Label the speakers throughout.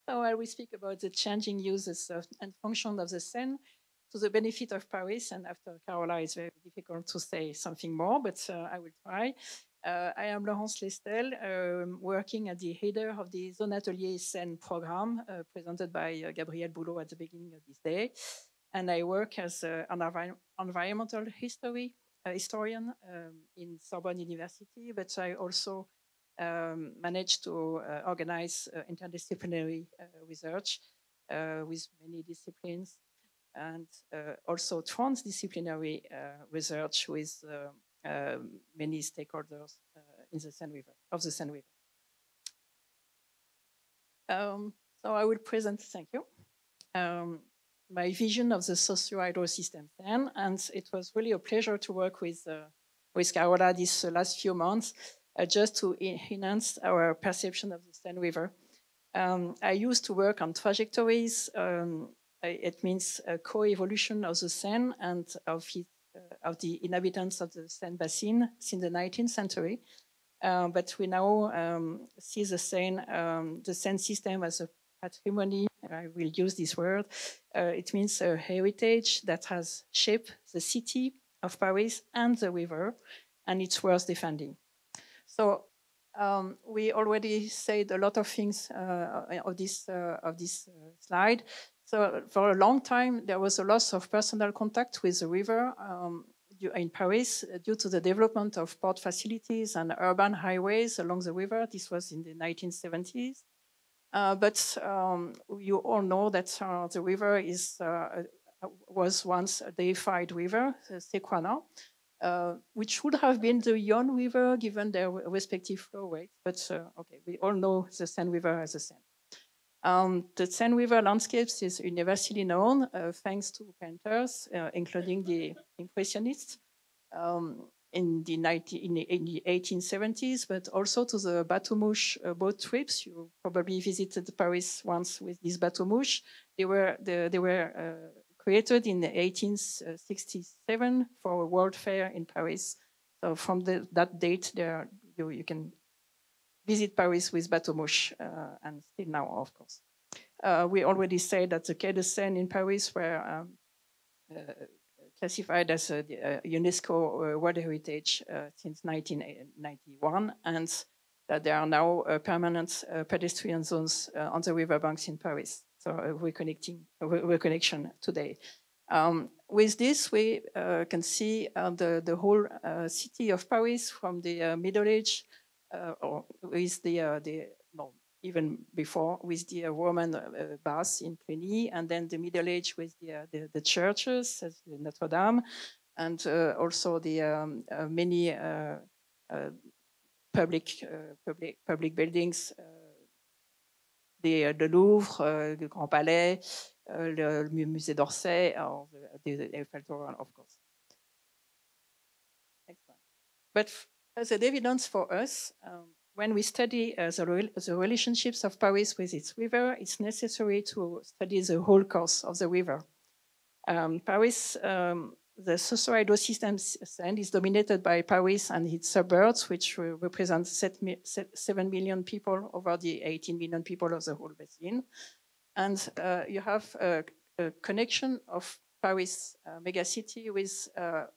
Speaker 1: So I will speak about the changing uses and function of the Seine to the benefit of Paris. And after Carola, it's very difficult to say something more, but I will try. I am Laurence Lestel, working at the header of the Zone Atelier Seine program, presented by Gabriel Boulot at the beginning of this day. And I work as an environmental history historian in Sorbonne University, but I also managed to organize interdisciplinary research with many disciplines, and also transdisciplinary research with many stakeholders in the Seine River, of the Seine River. So I will present, thank you, my vision of the socio-hydro system then, and it was really a pleasure to work with Carola these last few months, just to enhance our perception of the Seine River. I used to work on trajectories. It means a co-evolution of the Seine and of the inhabitants of the Seine basin since the 19th century. But we now see the Seine system as a patrimony. I will use this word. It means a heritage that has shaped the city of Paris and the river, and it's worth defending. So we already said a lot of things of this slide. So for a long time, there was a loss of personal contact with the river in Paris due to the development of port facilities and urban highways along the river. This was in the 1970s. But you all know that the river was once a deified river, Sequana, which should have been the Yonne River given their respective flow rates. But okay, we all know the Seine River as a Seine. The Seine River landscapes is universally known thanks to painters, including the Impressionists in the 1870s, but also to the bateau-mouche boat trips. You probably visited Paris once with this bateau-mouche. They were created in 1867 for a World Fair in Paris. So from that date, you can visit Paris with bateau-mouche, and still now, of course. We already said that the Quai de Seine in Paris were classified as a UNESCO World Heritage since 1991, and that there are now permanent pedestrian zones on the riverbanks in Paris. So reconnection today. With this, we can see the whole city of Paris from the Middle Age, or with no, even before, with the Roman baths in Cluny, and then the Middle Age with the churches, as Notre Dame, and also the many public buildings, the Louvre, le Grand Palais, le Musée d'Orsay, the Eiffel Tower, of course. Next one. But as an evidence for us, when we study the relationships of Paris with its river, it's necessary to study the whole course of the river. Paris, the socio-hydro system is dominated by Paris and its suburbs, which represent 7 million people over the 18 million people of the whole basin. And you have a connection of Paris megacity with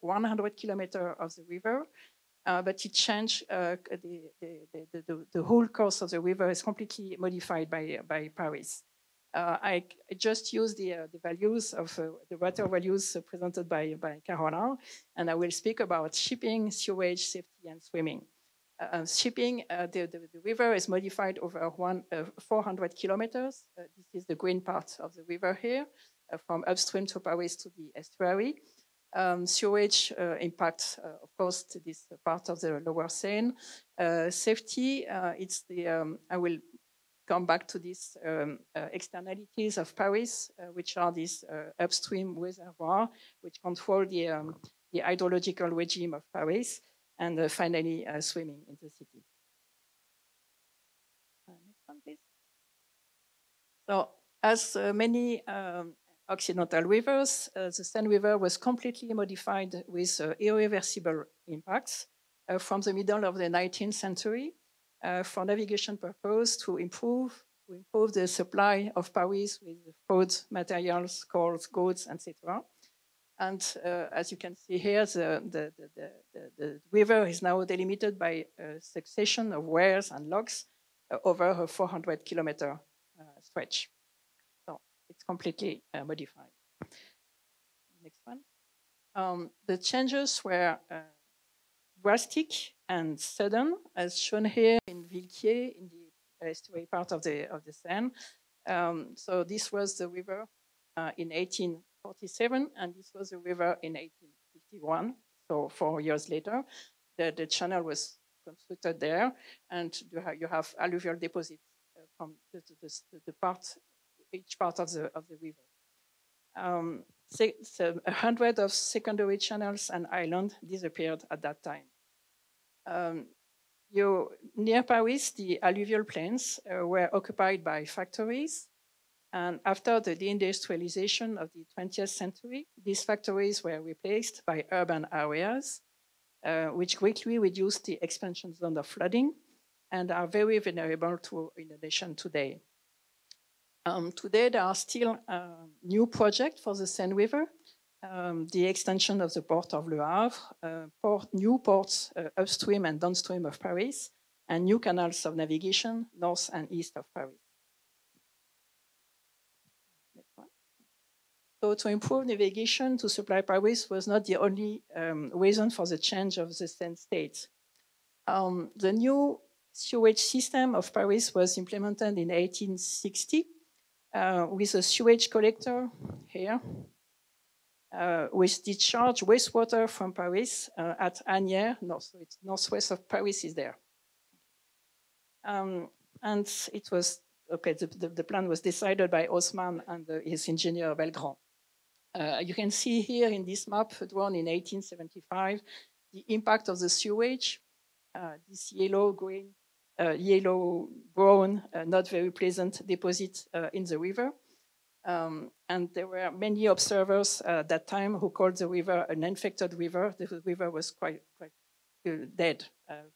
Speaker 1: 100 kilometers of the river. But it changed, the whole course of the river is completely modified by Paris. I just use the values of the water values presented by Carola, and I will speak about shipping, sewage, safety, and swimming. Shipping, the river is modified over 400 kilometers. This is the green part of the river here, from upstream to Paris to the estuary. Sewage impacts, of course, to this part of the lower Seine. Safety, it's the, I will come back to these externalities of Paris, which are these upstream reservoirs, which control the hydrological regime of Paris, and finally swimming in the city. Next one, please. So, as many occidental rivers, the Seine River was completely modified with irreversible impacts from the middle of the 19th century for navigation purpose to improve, to improve the supply of Paris with food, materials, coals, goods, etc. And as you can see here, the river is now delimited by a succession of weirs and locks over a 400-kilometer stretch. So it's completely modified. Next one. The changes were drastic and sudden, as shown here in Villequier, in the estuary part of the Seine. So this was the river in 1847, and this was the river in 1851. So 4 years later, the channel was constructed there, and you have alluvial deposits from each part of the river. 100 of secondary channels and islands disappeared at that time. Near Paris, the alluvial plains were occupied by factories. And after the deindustrialization of the 20th century, these factories were replaced by urban areas, which greatly reduced the expansion zone of flooding and are very vulnerable to inundation today. Today, there are still new projects for the Seine River, the extension of the port of Le Havre, new ports upstream and downstream of Paris, and new canals of navigation north and east of Paris. So to improve navigation to supply Paris was not the only reason for the change of the Seine state. The new sewage system of Paris was implemented in 1860 with a sewage collector here, which discharged wastewater from Paris at Hein, so it's northwest of Paris is there. And it was, okay, the plan was decided by Haussmann and his engineer Belgrand. You can see here in this map drawn in 1875, the impact of the sewage, this yellow-brown, not very pleasant deposit in the river. And there were many observers at that time who called the river an infected river. The river was quite dead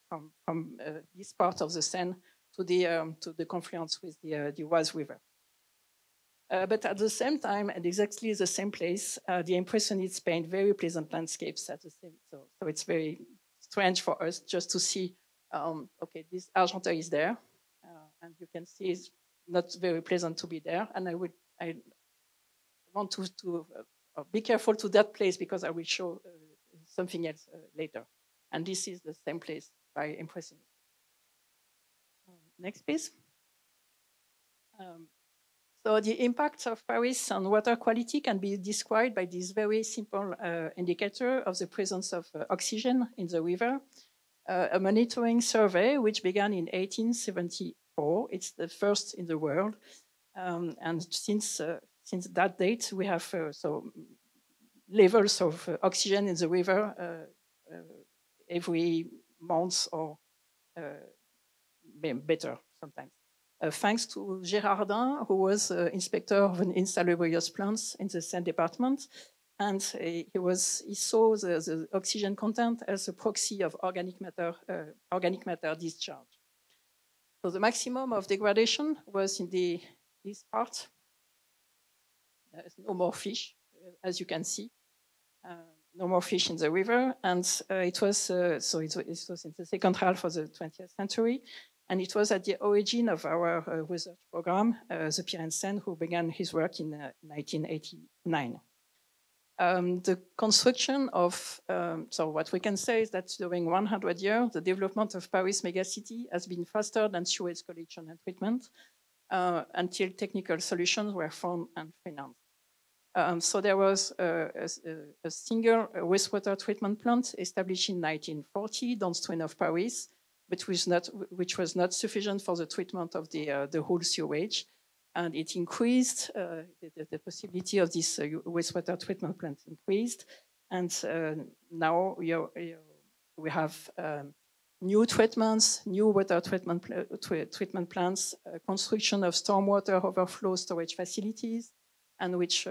Speaker 1: from this part of the Seine to the confluence with the Oise River. But at the same time, at exactly the same place, the Impressionists paint very pleasant landscapes at the same. So it's very strange for us just to see. Okay, this Argenteuil is there, and you can see it's not very pleasant to be there. And I want to be careful to that place because I will show something else later. And this is the same place by Impressionists. Next, please. So the impact of Paris on water quality can be described by this very simple indicator of the presence of oxygen in the river. A monitoring survey which began in 1874. It's the first in the world. And since that date, we have levels of oxygen in the river every month or better sometimes. Thanks to Gérardin, who was inspector of an insalubrious plants in the Seine department, and he saw the oxygen content as a proxy of organic matter discharge. So the maximum of degradation was in this part. There's no more fish, as you can see. No more fish in the river, and it was in the second half of the 20th century. And it was at the origin of our research program, the PIREN-Seine, who began his work in 1989. The construction of, so what we can say is that during 100 years, the development of Paris megacity has been faster than sewage collection and treatment until technical solutions were found and financed. So there was a single wastewater treatment plant established in 1940 downstream of Paris, but which was not sufficient for the treatment of the whole sewage. And it increased, the possibility of this wastewater treatment plant increased. And now we have new treatments, new water treatment plants, construction of stormwater overflow storage facilities, and which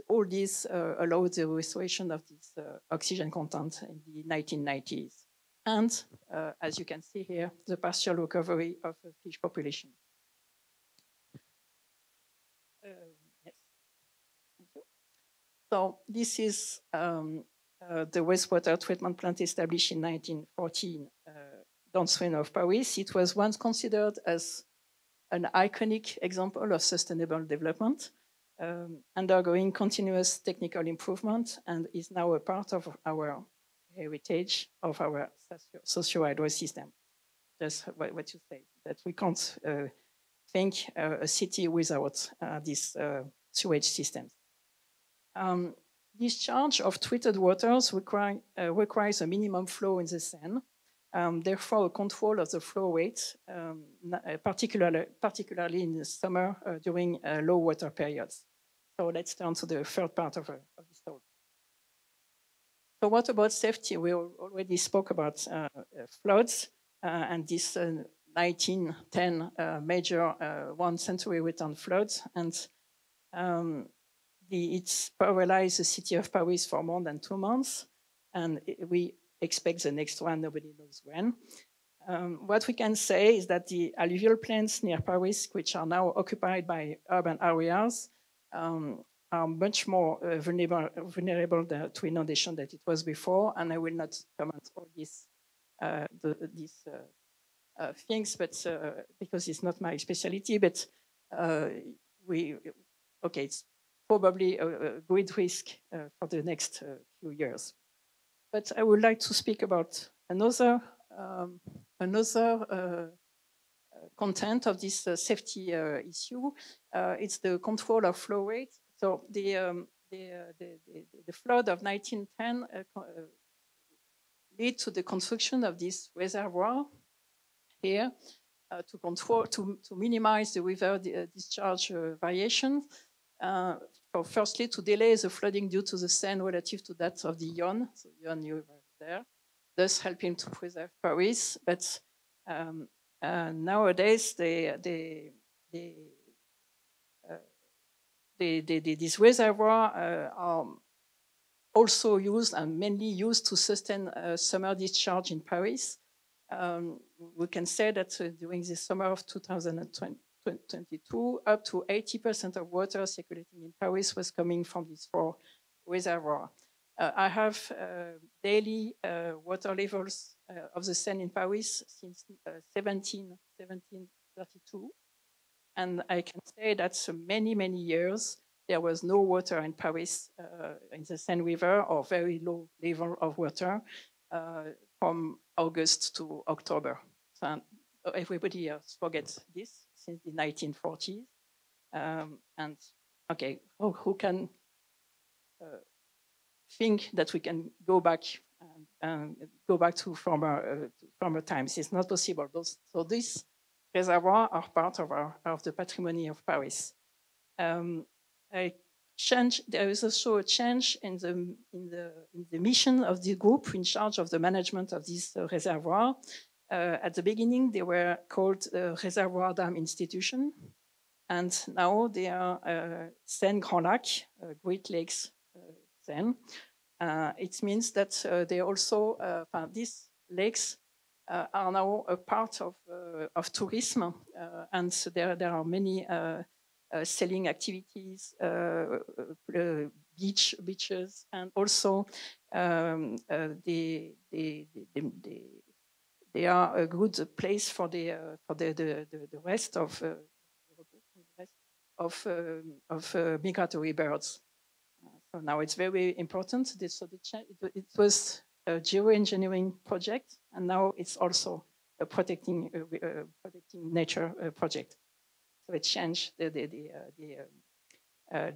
Speaker 1: all these allowed the restoration of this oxygen content in the 1990s. And as you can see here, the partial recovery of the fish population. So this is the wastewater treatment plant established in 1914 downstream of Paris. It was once considered as an iconic example of sustainable development, undergoing continuous technical improvement, and is now a part of our heritage of our socio-hydro system. Just what you say, that we can't think a city without these sewage systems. Discharge of treated waters requires a minimum flow in the Seine, therefore a control of the flow rate, particularly in the summer during low water periods. So let's turn to the third part of this talk. So what about safety? We already spoke about floods and this 1910 major 1 century return floods, and it's paralyzed the city of Paris for more than 2 months, and we expect the next one, nobody knows when. What we can say is that the alluvial plains near Paris, which are now occupied by urban areas, are much more vulnerable to inundation than it was before, and I will not comment on these things, but because it's not my specialty, but it's probably a great risk for the next few years. But I would like to speak about another content of this safety issue. It's the control of flow rate. So the flood of 1910 led to the construction of this reservoir here to minimize the river discharge variation. So firstly, to delay the flooding due to the Seine relative to that of the Yonne, so Yonne River there, thus helping to preserve Paris. But nowadays, these reservoirs are also used and mainly used to sustain summer discharge in Paris. We can say that during the summer of 2022, up to 80% of water circulating in Paris was coming from these 4 reservoirs. I have daily water levels of the Seine in Paris since 1732. And I can say that many, many years, there was no water in Paris in the Seine River, or very low level of water from August to October. So everybody else forgets this since the 1940s. And okay, who can think that we can go back to former times? It's not possible. So these reservoirs are part of the patrimony of Paris. There is also a change in the mission of the group in charge of the management of this reservoir. At the beginning, they were called Reservoir Dam Institution, and now they are Seine Grand Lac, Great Lakes Seine. It means that they also, these lakes are now a part of tourism, and there are many selling activities, beaches, and also they are a good place for the rest of migratory birds. So now it's very important. It was a geoengineering project, and now it's also a protecting nature project. So it changed the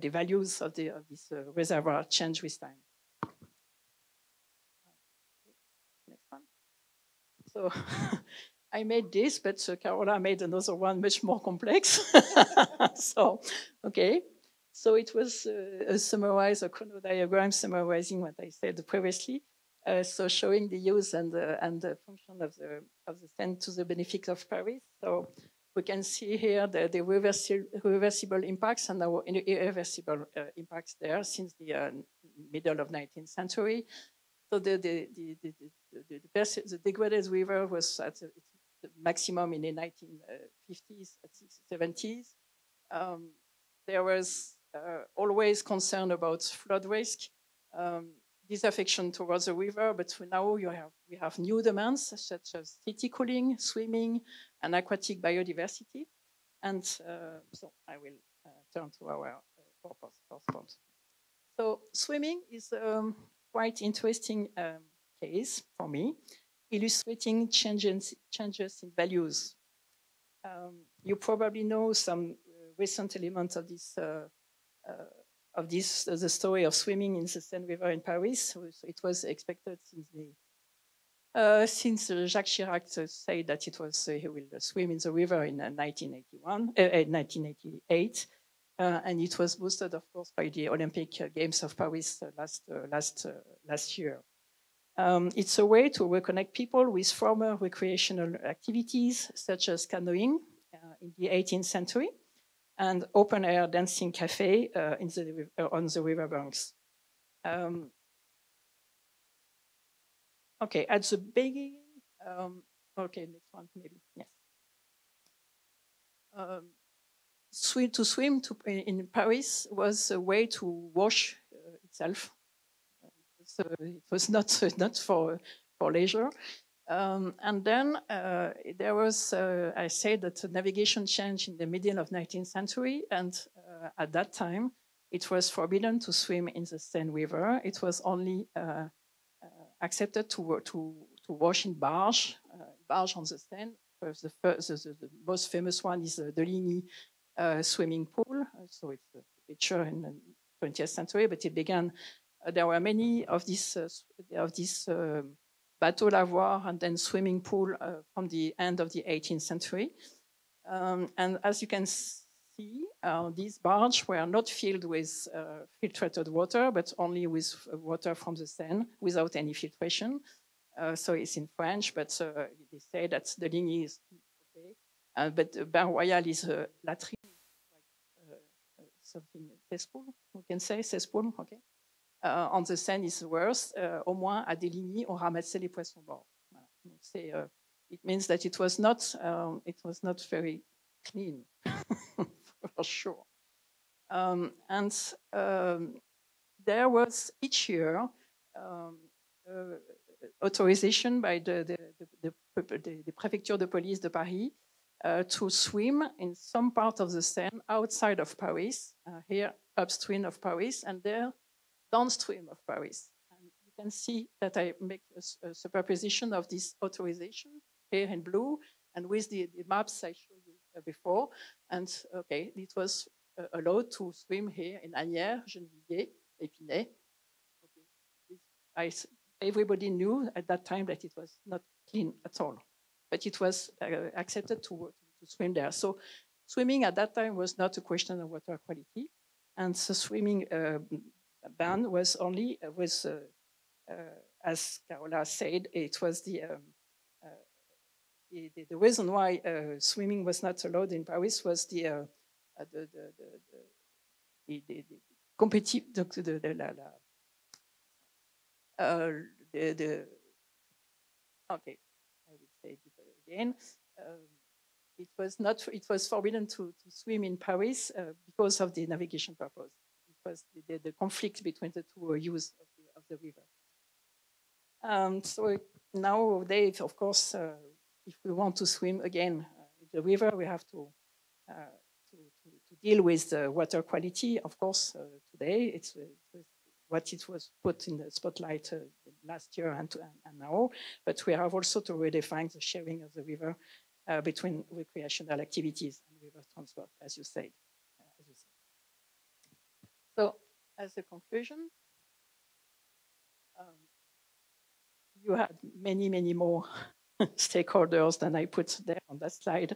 Speaker 1: values of this reservoir change with time. Next one. So I made this, but Carola made another one much more complex. So, okay. So it was a chrono diagram summarizing what I said previously. So showing the use and the function of the Seine to the benefit of Paris. So we can see here the reversible impacts and our irreversible impacts there since the middle of 19th century. So the degraded river was at the maximum in the 1950s, 70s. There was always concerned about flood risk, disaffection towards the river, but now we have new demands such as city cooling, swimming, and aquatic biodiversity. And so I will turn to our first point. So swimming is a quite interesting case for me, illustrating changes in values. You probably know some recent elements of this, the story of swimming in the Seine River in Paris. So it was expected since Jacques Chirac said that it was he will swim in the river in 1988. And it was boosted, of course, by the Olympic Games of Paris last year. It's a way to reconnect people with former recreational activities, such as canoeing in the 18th century, and open-air dancing cafe on the riverbanks. Okay, at the beginning, okay, next one, maybe, yes. To swim in Paris was a way to wash itself. It was not for leisure. And then there was, I said that navigation changed in the middle of 19th century. And at that time, it was forbidden to swim in the Seine River. It was only accepted to wash in barge on the Seine. The most famous one is the Ligny swimming pool. So it's a picture in the 20th century, but it began. There were many of these bateaux lavoir and then swimming pool from the end of the 18th century. And as you can see, these barges were not filled with filtered water, but only with water from the Seine without any filtration. So it's in French, but they say that the Ligny is okay. But Bain Royal is latrine, like something cesspool, we can say cesspool, okay. On the Seine is worse. Au moins à des Ligny, on ramassait les poissons morts. Voilà. It means that it was not very clean, for sure. There was each year authorization by the Préfecture de Police de Paris to swim in some part of the Seine outside of Paris, here upstream of Paris, and there downstream of Paris. And you can see that I make a superposition of this authorization here in blue and with the maps I showed you before. And okay, it was allowed to swim here in Asnières, Gennevilliers, Épinay. Okay. Everybody knew at that time that it was not clean at all, but it was accepted to swim there. So swimming at that time was not a question of water quality, and the swimming ban was only as Carola said, it was the reason why swimming was not allowed in Paris was the okay, I will say it again. It was forbidden to swim in Paris because of the navigation purpose. It was the conflict between the two use of the river. So nowadays, of course, if we want to swim again in the river, we have to deal with the water quality. Of course, today it was put in the spotlight last year and now, but we have also to redefine the sharing of the river between recreational activities and river transport, as you said. So, as a conclusion, you had many more stakeholders than I put there on that slide,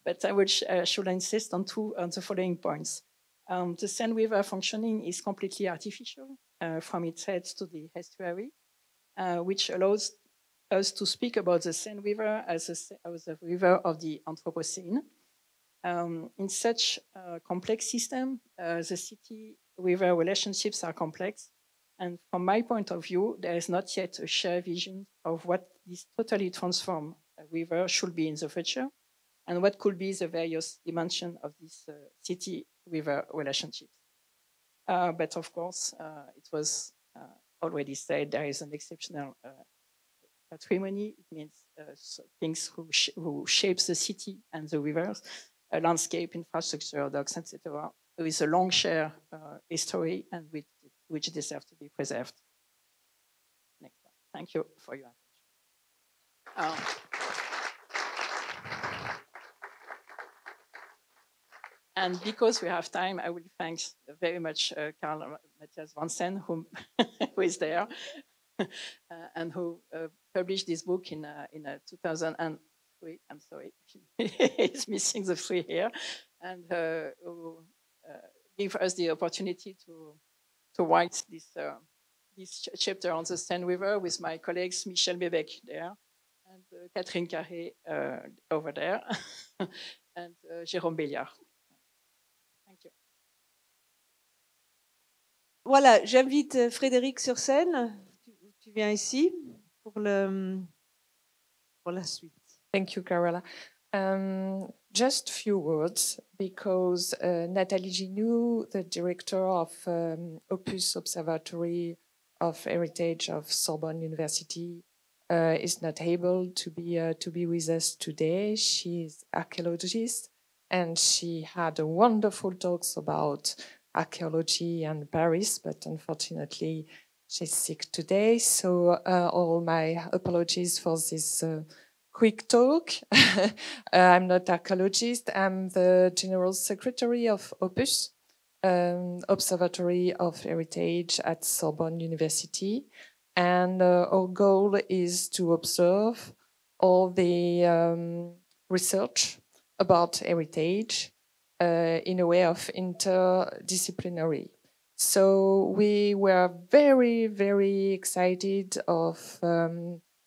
Speaker 1: but I should insist on the following points. The Seine River functioning is completely artificial from its head to the estuary, which allows us to speak about the Seine River as a river of the Anthropocene. In such a complex system, the city-river relationships are complex. And from my point of view, there is not yet a shared vision of what this totally transformed river should be in the future, and what could be the various dimensions of this city land-river relationships. But of course, it was already said, there is an exceptional patrimony. It means things who shapes the city and the rivers, landscape, infrastructure, docks, etc., with a long shared history and which deserve to be preserved. Next slide. Thank you for your attention. And because we have time, I will thank very much Karl Matthias Vansen, who is there, and who published this book in 2003. I'm sorry, he's missing the 3 here, and who gave us the opportunity to write this chapter on the Seine River with my colleagues Michel Bébec there, and Catherine Carré over there, and Jérôme Béliard. Thank you.
Speaker 2: Voilà, j'invite Frédéric sur scène. Tu viens ici pour la suite.
Speaker 3: Thank you, Carola. Just a few words, because Nathalie Ginoux, the director of Opus Observatory of Heritage of Sorbonne University, is not able to be with us today. She's archaeologist, and she had a wonderful talks about archaeology and Paris, but unfortunately she's sick today. So all my apologies for this quick talk. I'm not archaeologist. I'm the General Secretary of Opus, Observatory of Heritage at Sorbonne University. And our goal is to observe all the research about heritage in a way of interdisciplinary. So we were very, very excited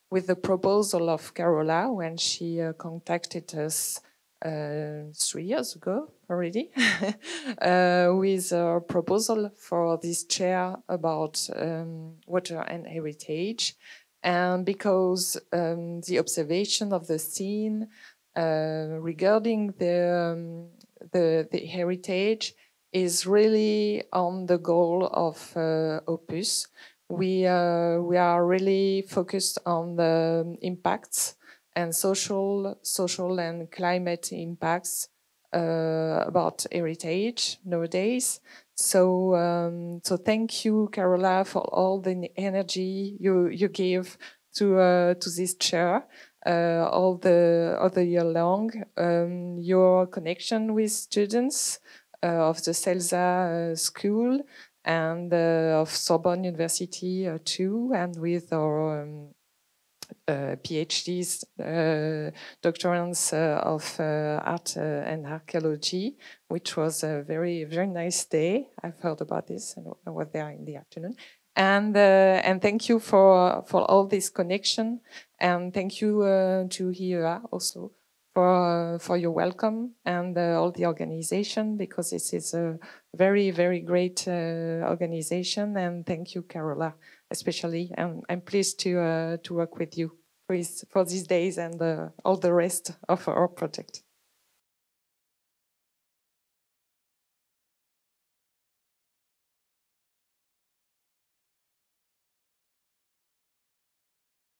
Speaker 3: with the proposal of Carola when she contacted us 3 years ago already with a proposal for this chair about water and heritage. And because the observation of the scene regarding the heritage is really on the goal of Opus. We are really focused on the impacts and social and climate impacts about heritage nowadays. So thank you, Carola, for all the energy you give to this chair all the year long. Your connection with students of the CELSA school and of Sorbonne University too, and with our PhDs, doctorants of art and archaeology, which was a very, very nice day. I've heard about this and I was there in the afternoon. And thank you for all this connection, and thank you to HIEA also for your welcome and all the organization, because this is a very, very great organization. And thank you, Carola, especially. And I'm pleased to work with you for these days and all the rest of our project.